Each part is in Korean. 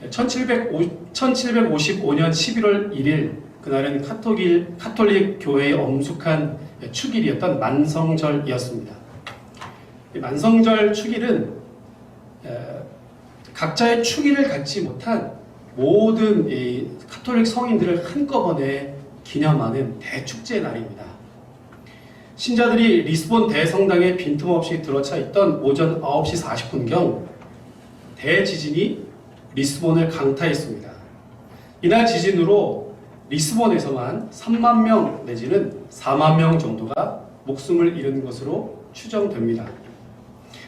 1755년 11월 1일 그날은 카톨릭 교회의 엄숙한 축일이었던 만성절이었습니다. 만성절 축일은 각자의 축일을 갖지 못한 모든 카톨릭 성인들을 한꺼번에 기념하는 대축제의 날입니다. 신자들이 리스본 대성당에 빈틈없이 들어차 있던 오전 9시 40분경 대지진이 리스본을 강타했습니다. 이날 지진으로 리스본에서만 3만 명 내지는 4만 명 정도가 목숨을 잃은 것으로 추정됩니다.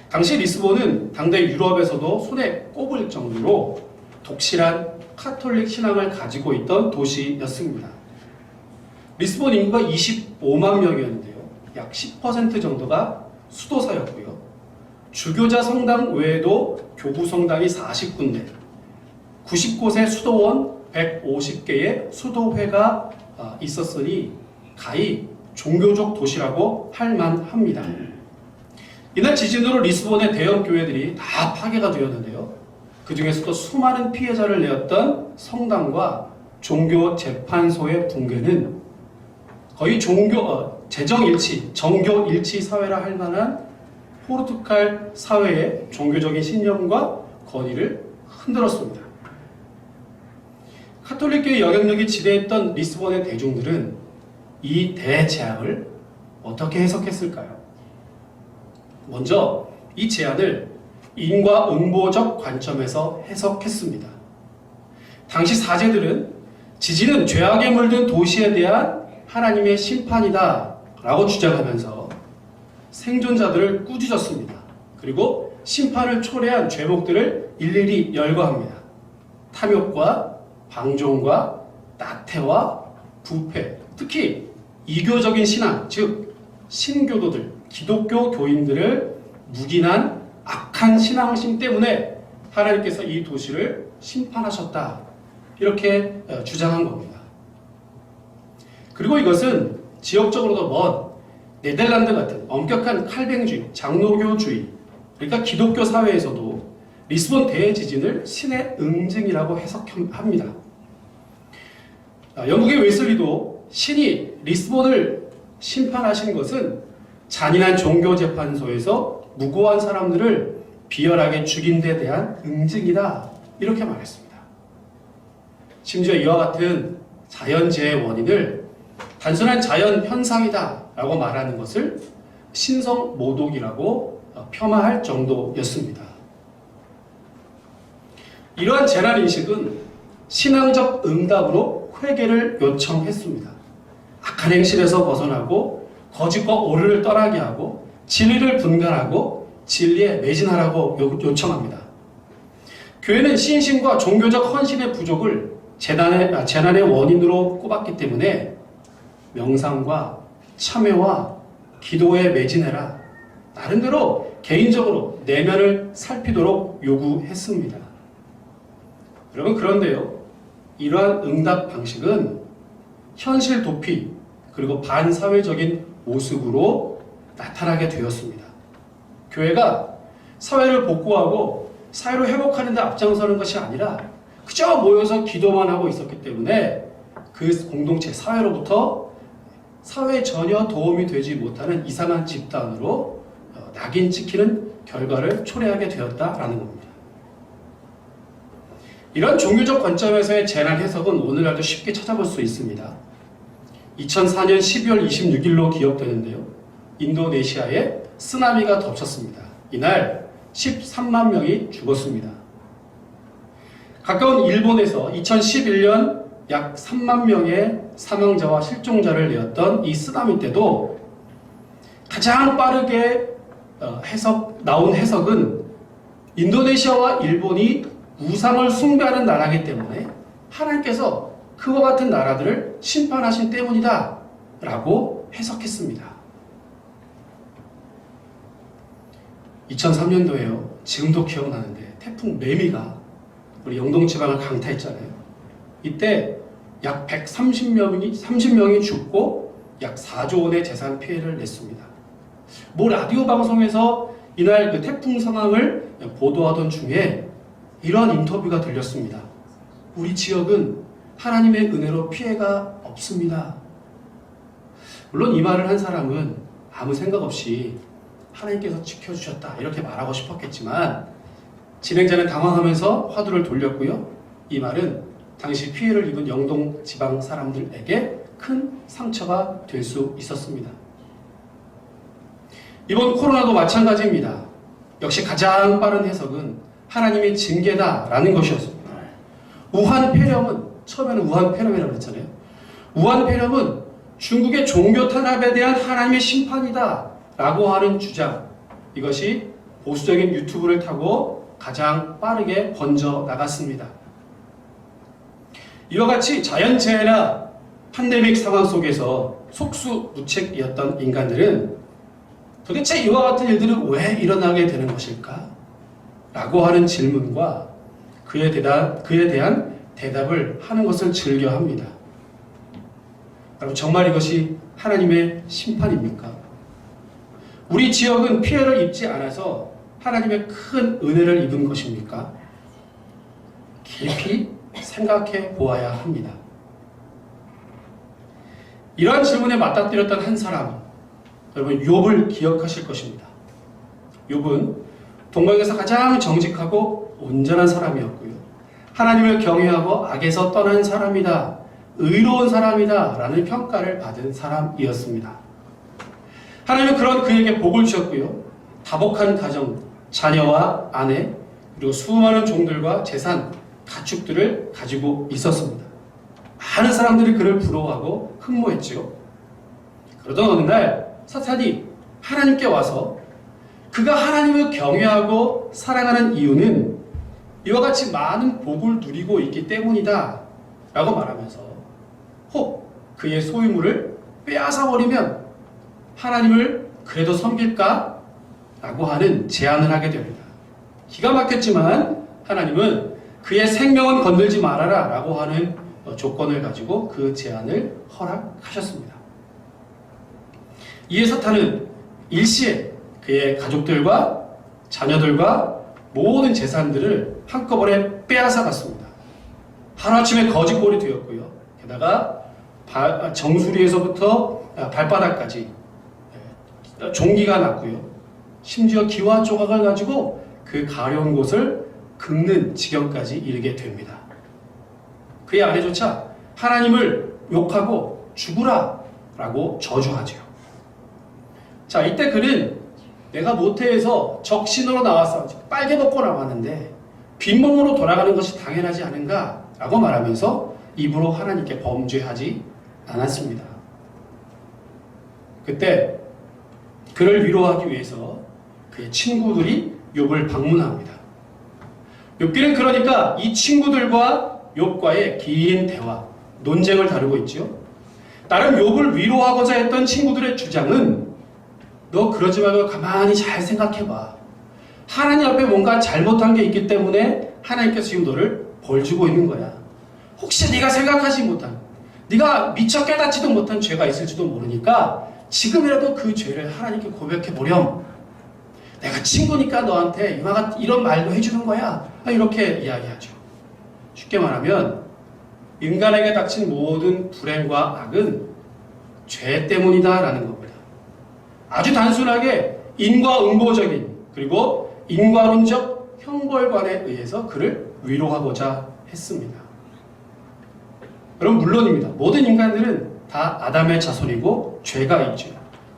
당시 리스본은 당대 유럽에서도 손에 꼽을 정도로 독실한 카톨릭 신앙을 가지고 있던 도시였습니다. 리스본 인구가 25만 명이었는데요. 약 10% 정도가 수도사였고요. 주교자 성당 외에도 교구 성당이 40군데, 90곳의 수도원 150개의 수도회가 있었으니 가히 종교적 도시라고 할 만합니다. 이날 지진으로 리스본의 대형 교회들이 다 파괴가 되었는데요. 그 중에서도 수많은 피해자를 내었던 성당과 종교 재판소의 붕괴는 거의 재정일치, 정교일치 사회라 할 만한 포르투갈 사회의 종교적인 신념과 권위를 흔들었습니다. 카톨릭교의 영향력이 지대했던 리스본의 대중들은 이 대재앙을 어떻게 해석했을까요? 먼저 이 재앙을 인과응보적 관점에서 해석했습니다. 당시 사제들은 지진은 죄악에 물든 도시에 대한 하나님의 심판이다 라고 주장하면서 생존자들을 꾸짖었습니다. 그리고 심판을 초래한 죄목들을 일일이 열거합니다. 탐욕과 방종과 나태와 부패, 특히 이교적인 신앙, 즉 신교도들, 기독교 교인들을 묵인한 악한 신앙심 때문에 하나님께서 이 도시를 심판하셨다. 이렇게 주장한 겁니다. 그리고 이것은 지역적으로도 먼 네덜란드 같은 엄격한 칼뱅주의, 장로교주의, 그러니까 기독교 사회에서도 리스본 대지진을 신의 응징이라고 해석합니다. 영국의 웨슬리도 신이 리스본을 심판하신 것은 잔인한 종교재판소에서 무고한 사람들을 비열하게 죽인 데 대한 응징이다. 이렇게 말했습니다. 심지어 이와 같은 자연재해의 원인을 단순한 자연 현상이다 라고 말하는 것을 신성모독이라고 폄하할 정도였습니다. 이러한 재난인식은 신앙적 응답으로 회개를 요청했습니다. 악한 행실에서 벗어나고 거짓과 오류를 떠나게 하고 진리를 분간하고 진리에 매진하라고 요청합니다. 교회는 신심과 종교적 헌신의 부족을 재난의 원인으로 꼽았기 때문에 명상과 참회와 기도에 매진해라. 나름대로 개인적으로 내면을 살피도록 요구했습니다. 여러분, 그런데요, 이러한 응답 방식은 현실 도피 그리고 반사회적인 모습으로 나타나게 되었습니다. 교회가 사회를 복구하고 사회를 회복하는 데 앞장서는 것이 아니라 그저 모여서 기도만 하고 있었기 때문에 그 공동체 사회로부터 사회에 전혀 도움이 되지 못하는 이상한 집단으로 낙인 찍히는 결과를 초래하게 되었다라는 겁니다. 이런 종교적 관점에서의 재난 해석은 오늘날도 쉽게 찾아볼 수 있습니다. 2004년 12월 26일로 기억되는데요. 인도네시아에 쓰나미가 덮쳤습니다. 이날 13만 명이 죽었습니다. 가까운 일본에서 2011년 약 3만 명의 사망자와 실종자를 내었던 이 쓰나미 때도 가장 빠르게 나온 해석은 인도네시아와 일본이 우상을 숭배하는 나라이기 때문에 하나님께서 그와 같은 나라들을 심판하신 때문이다 라고 해석했습니다. 2003년도에요. 지금도 기억나는데 태풍 매미가 우리 영동 지방을 강타했잖아요. 이때 약 30명이 죽고 약 4조 원의 재산 피해를 냈습니다. 모 라디오 방송에서 이날 그 태풍 상황을 보도하던 중에 이런 인터뷰가 들렸습니다. 우리 지역은 하나님의 은혜로 피해가 없습니다. 물론 이 말을 한 사람은 아무 생각 없이 하나님께서 지켜주셨다 이렇게 말하고 싶었겠지만 진행자는 당황하면서 화두를 돌렸고요. 이 말은 당시 피해를 입은 영동 지방 사람들에게 큰 상처가 될 수 있었습니다. 이번 코로나도 마찬가지입니다. 역시 가장 빠른 해석은 하나님의 징계다라는 것이었습니다. 우한 폐렴은 처음에는 우한 폐렴이라고 했잖아요. 우한 폐렴은 중국의 종교 탄압에 대한 하나님의 심판이다 라고 하는 주장, 이것이 보수적인 유튜브를 타고 가장 빠르게 번져 나갔습니다. 이와 같이 자연재해나 팬데믹 상황 속에서 속수무책이었던 인간들은 도대체 이와 같은 일들은 왜 일어나게 되는 것일까? 라고 하는 질문과 그에 대한 대답을 하는 것을 즐겨합니다. 여러분, 정말 이것이 하나님의 심판입니까? 우리 지역은 피해를 입지 않아서 하나님의 큰 은혜를 입은 것입니까? 깊이 생각해 보아야 합니다. 이러한 질문에 맞닥뜨렸던 한 사람, 여러분 욥을 기억하실 것입니다. 욥은 동방에서 가장 정직하고 온전한 사람이었고요. 하나님을 경외하고 악에서 떠난 사람이다, 의로운 사람이다 라는 평가를 받은 사람이었습니다. 하나님은 그런 그에게 복을 주셨고요. 다복한 가정, 자녀와 아내, 그리고 수많은 종들과 재산, 가축들을 가지고 있었습니다. 많은 사람들이 그를 부러워하고 흠모했지요. 그러던 어느 날 사탄이 하나님께 와서 그가 하나님을 경외하고 사랑하는 이유는 이와 같이 많은 복을 누리고 있기 때문이다 라고 말하면서 혹 그의 소유물을 빼앗아버리면 하나님을 그래도 섬길까? 라고 하는 제안을 하게 됩니다. 기가 막혔지만 하나님은 그의 생명은 건들지 말아라 라고 하는 조건을 가지고 그 제안을 허락하셨습니다. 이에 사탄은 일시에 그의 가족들과 자녀들과 모든 재산들을 한꺼번에 빼앗아 갔습니다. 하루아침에 거지꼴이 되었고요. 게다가 정수리에서부터 발바닥까지 종기가 났고요. 심지어 기와 조각을 가지고 그 가려운 곳을 긁는 지경까지 이르게 됩니다. 그의 아내조차 하나님을 욕하고 죽으라 라고 저주하죠. 자, 이때 그는 내가 모태에서 적신으로 나와서 빨개 벗고 나왔는데 빈몸으로 돌아가는 것이 당연하지 않은가 라고 말하면서 입으로 하나님께 범죄하지 않았습니다. 그때 그를 위로하기 위해서 그의 친구들이 욥을 방문합니다. 욥기는 그러니까 이 친구들과 욥과의 긴 대화, 논쟁을 다루고 있죠. 나름 욥을 위로하고자 했던 친구들의 주장은 너 그러지 말고 가만히 잘 생각해봐. 하나님 앞에 뭔가 잘못한 게 있기 때문에 하나님께서 지금 너를 벌 주고 있는 거야. 혹시 네가 생각하지 못한, 네가 미처 깨닫지도 못한 죄가 있을지도 모르니까 지금이라도 그 죄를 하나님께 고백해 보렴. 내가 친구니까 너한테 이런 말도 해주는 거야. 이렇게 이야기하죠. 쉽게 말하면 인간에게 닥친 모든 불행과 악은 죄 때문이다 라는 겁니다. 아주 단순하게 인과응보적인 그리고 인과론적 형벌관에 의해서 그를 위로하고자 했습니다. 여러분, 물론입니다. 모든 인간들은 다 아담의 자손이고 죄가 있죠.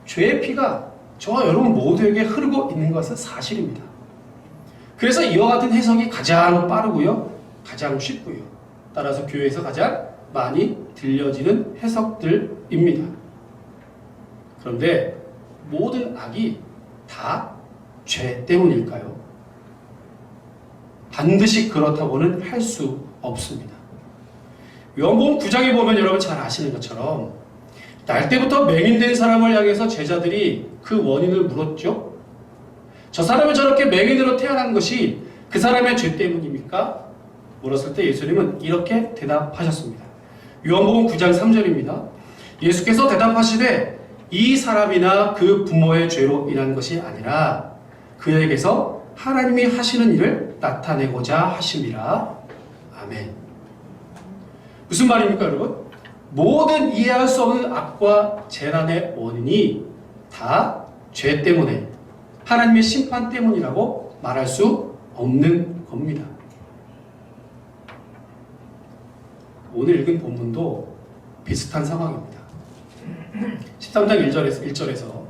죄의 피가 저와 여러분 모두에게 흐르고 있는 것은 사실입니다. 그래서 이와 같은 해석이 가장 빠르고요, 가장 쉽고요, 따라서 교회에서 가장 많이 들려지는 해석들입니다. 그런데 모든 악이 다 죄 때문일까요? 반드시 그렇다고는 할 수 없습니다. 요한복음 9장에 보면 여러분 잘 아시는 것처럼 날 때부터 맹인된 사람을 향해서 제자들이 그 원인을 물었죠. 저 사람이 저렇게 맹인으로 태어난 것이 그 사람의 죄 때문입니까? 물었을 때 예수님은 이렇게 대답하셨습니다. 요한복음 9장 3절입니다. 예수께서 대답하시되 이 사람이나 그 부모의 죄로 인한 것이 아니라 그에게서 하나님이 하시는 일을 나타내고자 하심이라. 아멘. 무슨 말입니까, 여러분? 모든 이해할 수 없는 악과 재난의 원인이 다 죄 때문에, 하나님의 심판 때문이라고 말할 수 없는 겁니다. 오늘 읽은 본문도 비슷한 상황입니다. 13장 1절에서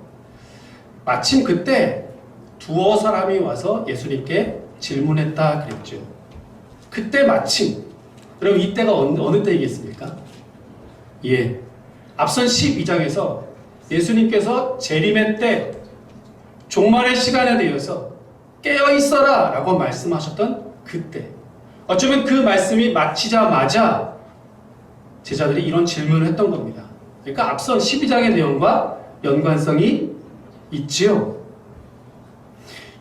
마침 그때 두어 사람이 와서 예수님께 질문했다 그랬죠. 그때 마침. 그럼 이때가 어느 때이겠습니까? 예, 앞선 12장에서 예수님께서 재림의 때 종말의 시간에 대해서 깨어있어라 라고 말씀하셨던 그때, 어쩌면 그 말씀이 마치자마자 제자들이 이런 질문을 했던 겁니다. 그러니까 앞선 12장의 내용과 연관성이 있지요.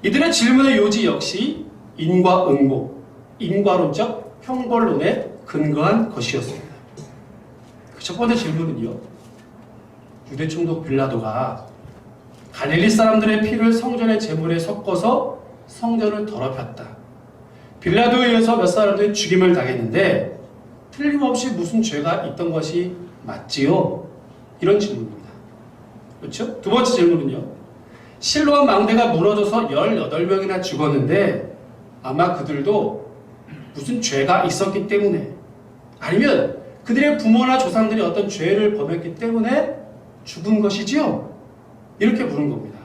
이들의 질문의 요지 역시 인과응보, 인과론적 형벌론에 근거한 것이었습니다. 그 첫 번째 질문은요, 유대 총독 빌라도가 갈릴리 사람들의 피를 성전의 제물에 섞어서 성전을 더럽혔다. 빌라도에 의해서 몇 사람들이 죽임을 당했는데 틀림없이 무슨 죄가 있던 것이 맞지요? 이런 질문입니다. 그렇죠? 두 번째 질문은요, 실로암 망대가 무너져서 18명이나 죽었는데 아마 그들도 무슨 죄가 있었기 때문에, 아니면 그들의 부모나 조상들이 어떤 죄를 범했기 때문에 죽은 것이지요? 이렇게 물은 겁니다.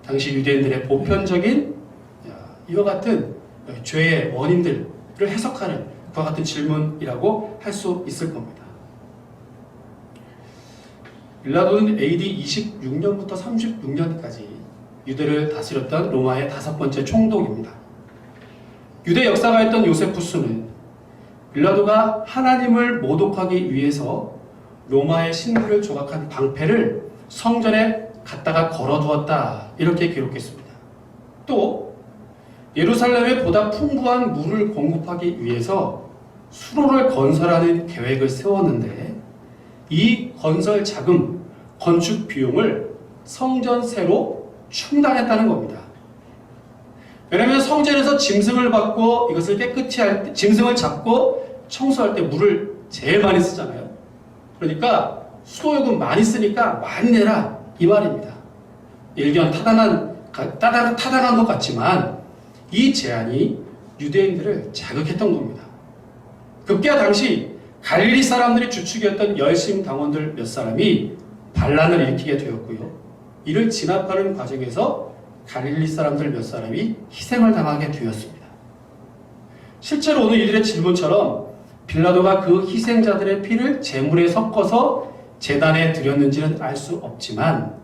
당시 유대인들의 보편적인 이와 같은 죄의 원인들을 해석하는 그와 같은 질문이라고 할 수 있을 겁니다. 빌라도는 AD 26년부터 36년까지 유대를 다스렸던 로마의 5번째 총독입니다. 유대 역사가였던 요세푸스는 빌라도가 하나님을 모독하기 위해서 로마의 신부를 조각한 방패를 성전에 갖다가 걸어두었다, 이렇게 기록했습니다. 또 예루살렘에 보다 풍부한 물을 공급하기 위해서 수로를 건설하는 계획을 세웠는데 이 건설 자금, 건축 비용을 성전세로 충당했다는 겁니다. 왜냐하면 성전에서 짐승을 받고 이것을 깨끗이 할 때, 짐승을 잡고 청소할 때 물을 제일 많이 쓰잖아요. 그러니까 수도요금 많이 쓰니까 많이 내라, 이 말입니다. 일견 타당한 것 같지만 이 제안이 유대인들을 자극했던 겁니다. 급기야 당시 갈릴리 사람들이 주축이었던 열심 당원들 몇 사람이 반란을 일으키게 되었고요. 이를 진압하는 과정에서 갈릴리 사람들 몇 사람이 희생을 당하게 되었습니다. 실제로 오늘 이들의 질문처럼 빌라도가 그 희생자들의 피를 제물에 섞어서 제단에 드렸는지는 알 수 없지만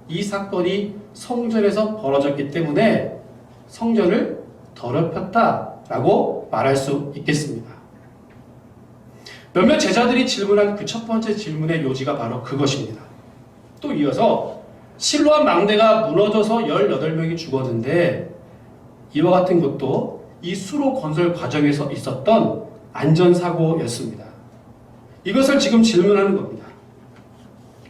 이 사건이 성전에서 벌어졌기 때문에 성전을 더럽혔다라고 말할 수 있겠습니다. 몇몇 제자들이 질문한 그 첫 번째 질문의 요지가 바로 그것입니다. 또 이어서 실로암 망대가 무너져서 18명이 죽었는데 이와 같은 것도 이 수로 건설 과정에서 있었던 안전사고였습니다. 이것을 지금 질문하는 겁니다.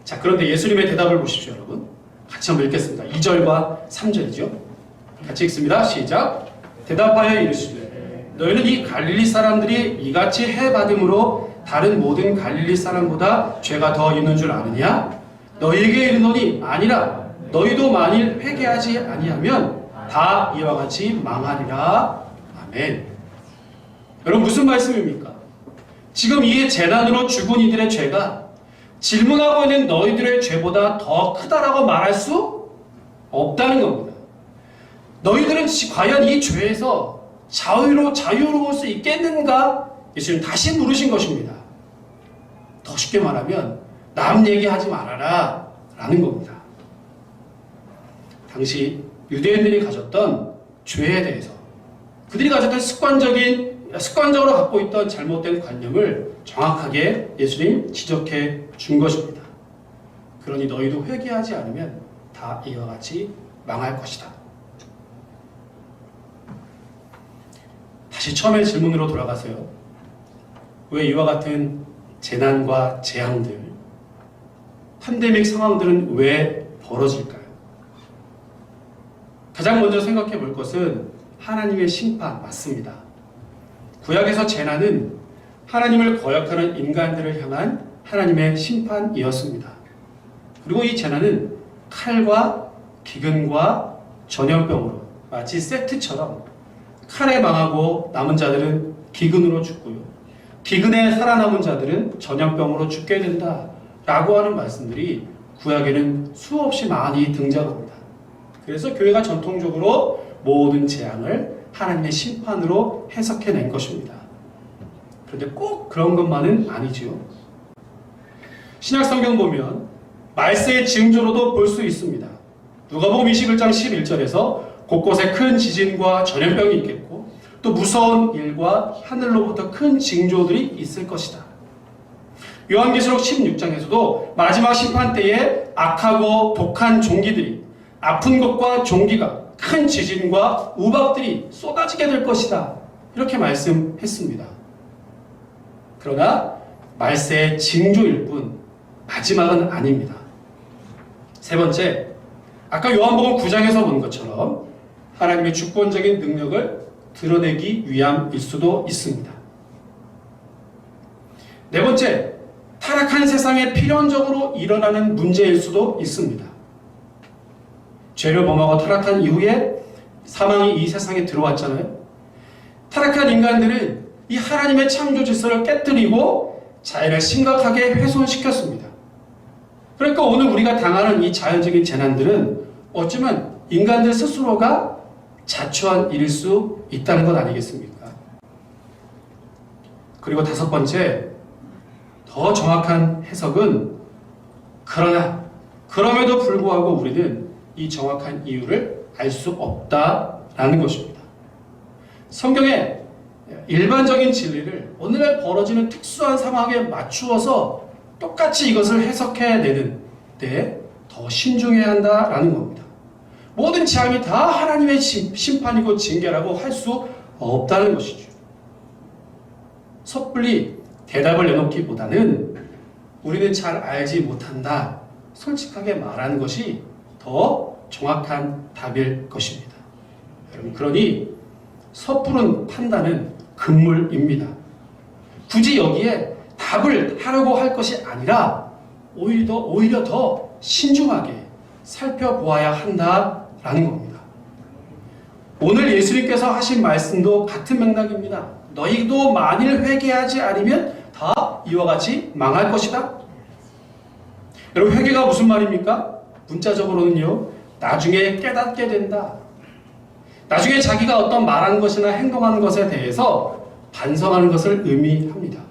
자, 그런데 예수님의 대답을 보십시오, 여러분. 같이 한번 읽겠습니다. 2절과 3절이죠. 같이 읽습니다. 시작. 대답하여 이르시되 너희는 이 갈릴리 사람들이 이같이 해받음으로 다른 모든 갈릴리 사람보다 죄가 더 있는 줄 아느냐? 너희에게 이르노니 아니라 너희도 만일 회개하지 아니하면 다 이와 같이 망하리라. 아멘. 여러분, 무슨 말씀입니까? 지금 이 재난으로 죽은 이들의 죄가 질문하고 있는 너희들의 죄보다 더 크다라고 말할 수 없다는 겁니다. 너희들은 과연 이 죄에서 자유로울 수 있겠는가? 예수님 다시 물으신 것입니다. 더 쉽게 말하면 남 얘기하지 말아라 라는 겁니다. 당시 유대인들이 가졌던 죄에 대해서, 그들이 가졌던 습관적으로 갖고 있던 잘못된 관념을 정확하게 예수님 지적해 준 것입니다. 그러니 너희도 회개하지 않으면 다 이와 같이 망할 것이다. 다시 처음의 질문으로 돌아가세요. 왜 이와 같은 재난과 재앙들, 팬데믹 상황들은 왜 벌어질까요? 가장 먼저 생각해 볼 것은 하나님의 심판 맞습니다. 구약에서 재난은 하나님을 거역하는 인간들을 향한 하나님의 심판이었습니다. 그리고 이 재난은 칼과 기근과 전염병으로 마치 세트처럼 칼에 망하고 남은 자들은 기근으로 죽고요. 기근에 살아남은 자들은 전염병으로 죽게 된다 라고 하는 말씀들이 구약에는 수없이 많이 등장합니다. 그래서 교회가 전통적으로 모든 재앙을 하나님의 심판으로 해석해낸 것입니다. 그런데 꼭 그런 것만은 아니지요. 신약성경 보면 말세의 징조로도 볼 수 있습니다. 누가복음 21장 11절에서 곳곳에 큰 지진과 전염병이 있겠고 또 무서운 일과 하늘로부터 큰 징조들이 있을 것이다. 요한계시록 16장에서도 마지막 심판 때에 악하고 독한 종기들이 아픈 것과 종기가 큰 지진과 우박들이 쏟아지게 될 것이다. 이렇게 말씀했습니다. 그러나 말세의 징조일 뿐 마지막은 아닙니다. 세 번째, 아까 요한복음 9장에서 본 것처럼 하나님의 주권적인 능력을 드러내기 위함일 수도 있습니다. 네 번째, 타락한 세상에 필연적으로 일어나는 문제일 수도 있습니다. 죄를 범하고 타락한 이후에 사망이 이 세상에 들어왔잖아요. 타락한 인간들은 이 하나님의 창조 질서를 깨뜨리고 자연을 심각하게 훼손시켰습니다. 그러니까 오늘 우리가 당하는 이 자연적인 재난들은 어쩌면 인간들 스스로가 자초한 일일 수 있다는 것 아니겠습니까? 그리고 다섯 번째, 더 정확한 해석은 그럼에도 불구하고 우리는 이 정확한 이유를 알 수 없다라는 것입니다. 성경의 일반적인 진리를 오늘날 벌어지는 특수한 상황에 맞추어서 똑같이 이것을 해석해내는 데 더 신중해야 한다라는 겁니다. 모든 재앙이 다 하나님의 심판이고 징계라고 할 수 없다는 것이죠. 섣불리 대답을 내놓기보다는 우리는 잘 알지 못한다, 솔직하게 말하는 것이 더 정확한 답일 것입니다. 여러분, 그러니 섣부른 판단은 금물입니다. 굳이 여기에 답을 하려고 할 것이 아니라 오히려 더 신중하게 살펴보아야 한다라는 겁니다. 오늘 예수님께서 하신 말씀도 같은 맥락입니다. 너희도 만일 회개하지 않으면 다 이와 같이 망할 것이다. 여러분, 회개가 무슨 말입니까? 문자적으로는요, 나중에 깨닫게 된다. 나중에 자기가 어떤 말하는 것이나 행동하는 것에 대해서 반성하는 것을 의미합니다.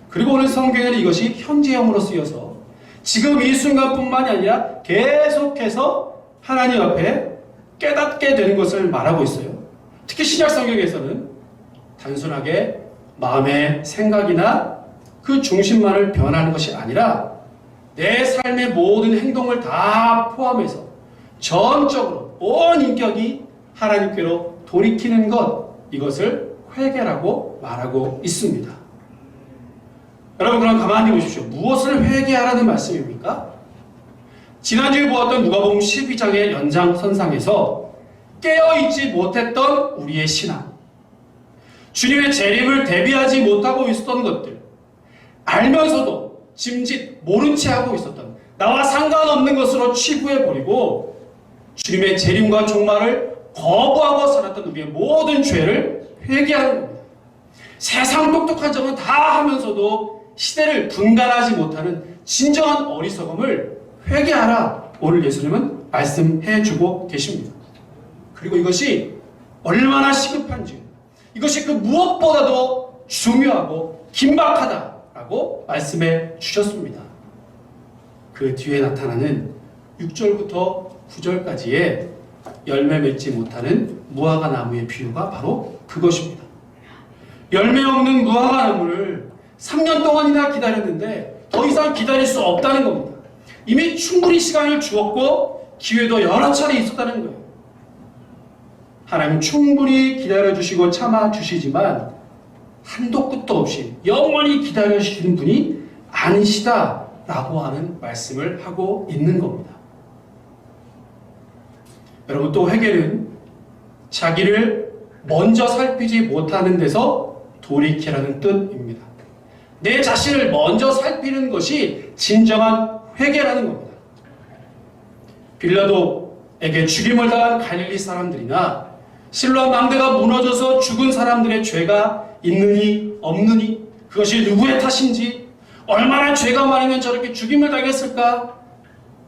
그리고 오늘 성경에는 이것이 현재형으로 쓰여서 지금 이 순간뿐만이 아니라 계속해서 하나님 앞에 깨닫게 되는 것을 말하고 있어요. 특히 신약 성경에서는 단순하게 마음의 생각이나 그 중심만을 변하는 것이 아니라 내 삶의 모든 행동을 다 포함해서 전적으로 온 인격이 하나님께로 돌이키는 것, 이것을 회개라고 말하고 있습니다. 여러분, 그럼 가만히 보십시오. 무엇을 회개하라는 말씀입니까? 지난주에 보았던 누가복음 12장의 연장선상에서 깨어있지 못했던 우리의 신앙, 주님의 재림을 대비하지 못하고 있었던 것들, 알면서도 짐짓 모른 채 하고 있었던, 나와 상관없는 것으로 치부해버리고 주님의 재림과 종말을 거부하고 살았던 우리의 모든 죄를 회개하는 겁니다. 세상 똑똑한 점은 다 하면서도 시대를 분간하지 못하는 진정한 어리석음을 회개하라, 오늘 예수님은 말씀해주고 계십니다. 그리고 이것이 얼마나 시급한지, 이것이 그 무엇보다도 중요하고 긴박하다라고 말씀해 주셨습니다. 그 뒤에 나타나는 6절부터 9절까지의 열매 맺지 못하는 무화과 나무의 비유가 바로 그것입니다. 열매 없는 무화과 나무를 3년 동안이나 기다렸는데 더 이상 기다릴 수 없다는 겁니다. 이미 충분히 시간을 주었고 기회도 여러 차례 있었다는 거예요. 하나님은 충분히 기다려주시고 참아주시지만 한도 끝도 없이 영원히 기다려주시는 분이 아니시다라고 하는 말씀을 하고 있는 겁니다. 여러분, 또 회개는 자기를 먼저 살피지 못하는 데서 돌이키라는 뜻입니다. 내 자신을 먼저 살피는 것이 진정한 회개라는 겁니다. 빌라도에게 죽임을 당한 갈릴리 사람들이나 실로암 망대가 무너져서 죽은 사람들의 죄가 있느니 없느니, 그것이 누구의 탓인지, 얼마나 죄가 많으면 저렇게 죽임을 당했을까,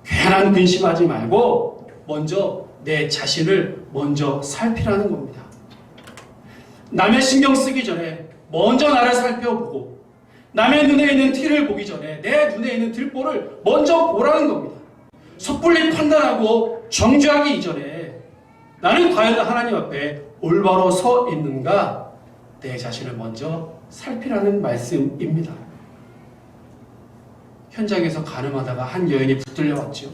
괜한 근심하지 말고 먼저 내 자신을 먼저 살피라는 겁니다. 남의 신경 쓰기 전에 먼저 나를 살펴보고, 남의 눈에 있는 티를 보기 전에 내 눈에 있는 들보를 먼저 보라는 겁니다. 섣불리 판단하고 정죄하기 이전에 나는 과연 하나님 앞에 올바로 서 있는가, 내 자신을 먼저 살피라는 말씀입니다. 현장에서 가늠하다가 한 여인이 붙들려 왔죠.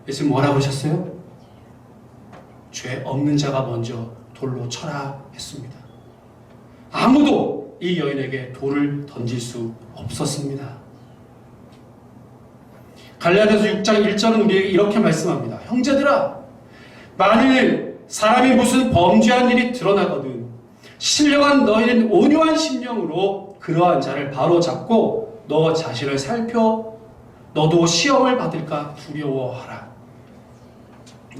예수님 뭐라고 하셨어요? 죄 없는 자가 먼저 돌로 쳐라 했습니다. 아무도 이 여인에게 돌을 던질 수 없었습니다. 갈라디아서 6장 1절은 우리에게 이렇게 말씀합니다. 형제들아, 만일 사람이 무슨 범죄한 일이 드러나거든 신령한 너희는 온유한 심령으로 그러한 자를 바로잡고 너 자신을 살펴 너도 시험을 받을까 두려워하라.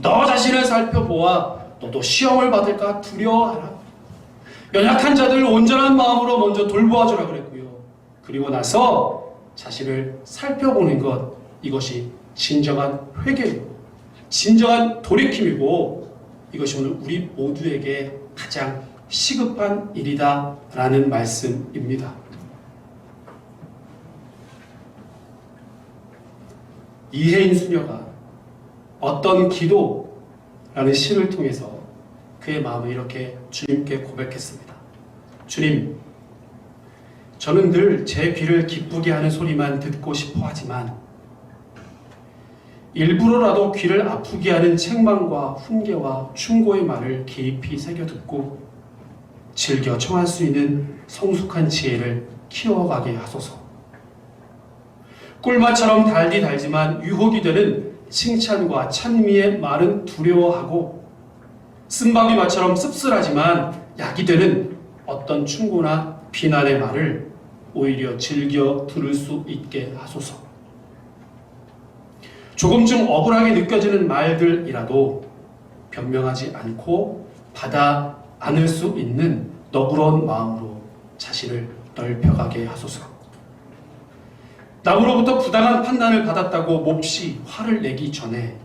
너 자신을 살펴보아 너도 시험을 받을까 두려워하라. 연약한 자들을 온전한 마음으로 먼저 돌보아주라 그랬고요. 그리고 나서 자신을 살펴보는 것, 이것이 진정한 회개이고 진정한 돌이킴이고, 이것이 오늘 우리 모두에게 가장 시급한 일이다 라는 말씀입니다. 이혜인 수녀가 어떤 기도라는 시를 통해서 그의 마음을 이렇게 주님께 고백했습니다. 주님, 저는 늘 제 귀를 기쁘게 하는 소리만 듣고 싶어 하지만 일부러라도 귀를 아프게 하는 책망과 훈계와 충고의 말을 깊이 새겨 듣고 즐겨 청할 수 있는 성숙한 지혜를 키워가게 하소서. 꿀맛처럼 달지만 유혹이 되는 칭찬과 찬미의 말은 두려워하고, 쓴바귀 맛처럼 씁쓸하지만 약이 되는 어떤 충고나 비난의 말을 오히려 즐겨 들을 수 있게 하소서. 조금쯤 억울하게 느껴지는 말들이라도 변명하지 않고 받아 안을 수 있는 너그러운 마음으로 자신을 넓혀가게 하소서. 남으로부터 부당한 판단을 받았다고 몹시 화를 내기 전에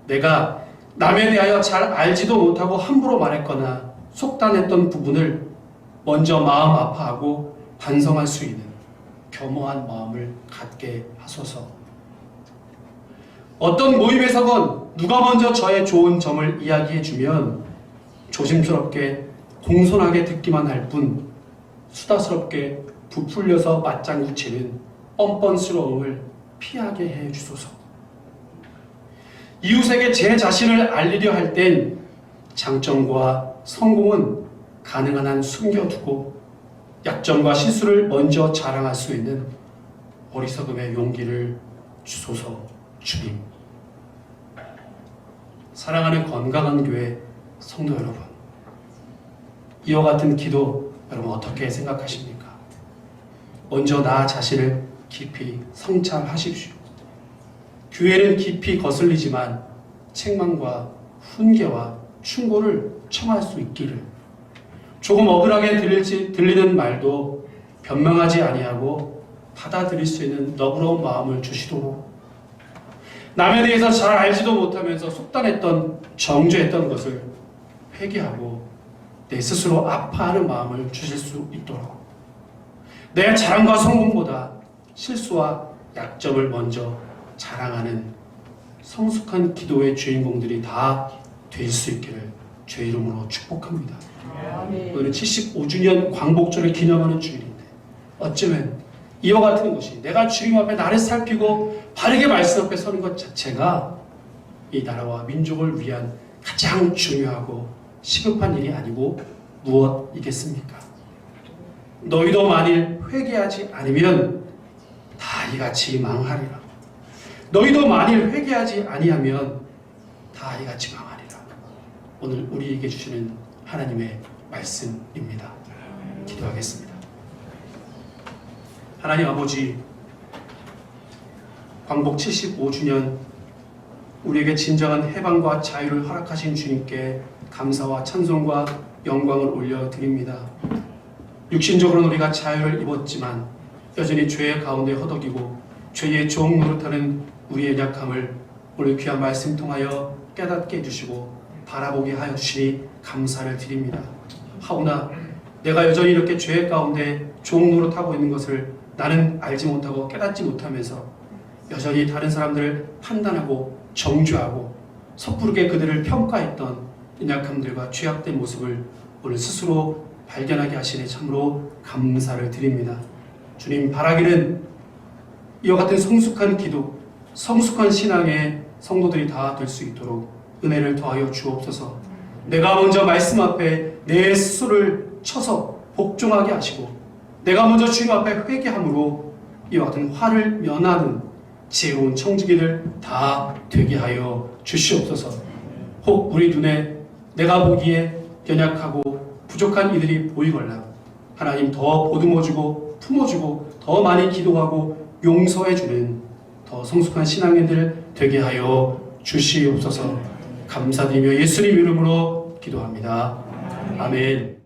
내가 남에 대하여 잘 알지도 못하고 함부로 말했거나 속단했던 부분을 먼저 마음 아파하고 반성할 수 있는 겸허한 마음을 갖게 하소서. 어떤 모임에서건 누가 먼저 저의 좋은 점을 이야기해주면 조심스럽게 공손하게 듣기만 할 뿐 수다스럽게 부풀려서 맞장구 치는 뻔뻔스러움을 피하게 해주소서. 이웃에게 제 자신을 알리려 할 땐 장점과 성공은 가능한 한 숨겨두고 약점과 실수를 먼저 자랑할 수 있는 어리석음의 용기를 주소서. 주님, 사랑하는 건강한 교회 성도 여러분, 이와 같은 기도 여러분 어떻게 생각하십니까? 먼저 나 자신을 깊이 성찰하십시오. 교회는 깊이 거슬리지만 책망과 훈계와 충고를 청할 수 있기를, 조금 억울하게 들리는 말도 변명하지 아니하고 받아들일 수 있는 너그러운 마음을 주시도록, 남에 대해서 잘 알지도 못하면서 속단했던 정죄했던 것을 회개하고 내 스스로 아파하는 마음을 주실 수 있도록, 내 자랑과 성공보다 실수와 약점을 먼저 자랑하는 성숙한 기도의 주인공들이 다 될 수 있기를 주의 이름으로 축복합니다. 오늘은 75주년 광복절을 기념하는 주일인데 어쩌면 이와 같은 것이 내가 주님 앞에 나를 살피고 바르게 말씀 앞에 서는 것 자체가 이 나라와 민족을 위한 가장 중요하고 시급한 일이 아니고 무엇이겠습니까? 너희도 만일 회개하지 않으면 다 이같이 망하리라. 너희도 만일 회개하지 아니하면 다 이같이 망하리라. 오늘 우리에게 주시는 하나님의 말씀입니다. 기도하겠습니다. 하나님 아버지, 광복 75주년 우리에게 진정한 해방과 자유를 허락하신 주님께 감사와 찬송과 영광을 올려드립니다. 육신적으로는 우리가 자유를 입었지만 여전히 죄의 가운데 허덕이고 죄의 종 노릇하는 우리의 약함을 오늘 귀한 말씀 통하여 깨닫게 해주시고 바라보게 하여 주시니 감사를 드립니다. 하오나 내가 여전히 이렇게 죄의 가운데 종 노릇하고 있는 것을 나는 알지 못하고 깨닫지 못하면서 여전히 다른 사람들을 판단하고 정죄하고 섣부르게 그들을 평가했던 연약함들과 죄악된 모습을 오늘 스스로 발견하게 하시니 참으로 감사를 드립니다. 주님, 바라기는 이와 같은 성숙한 기도, 성숙한 신앙의 성도들이 다 될 수 있도록 은혜를 더하여 주옵소서. 내가 먼저 말씀 앞에 내 스스로를 쳐서 복종하게 하시고 내가 먼저 주님 앞에 회개함으로 이와 같은 화를 면하는 지혜로운 청지기들 다 되게 하여 주시옵소서. 혹 우리 눈에 내가 보기에 연약하고 부족한 이들이 보이걸라 하나님 더 보듬어주고 품어주고 더 많이 기도하고 용서해주는 더 성숙한 신앙인들 되게 하여 주시옵소서. 감사드리며 예수님 이름으로 기도합니다. 아멘.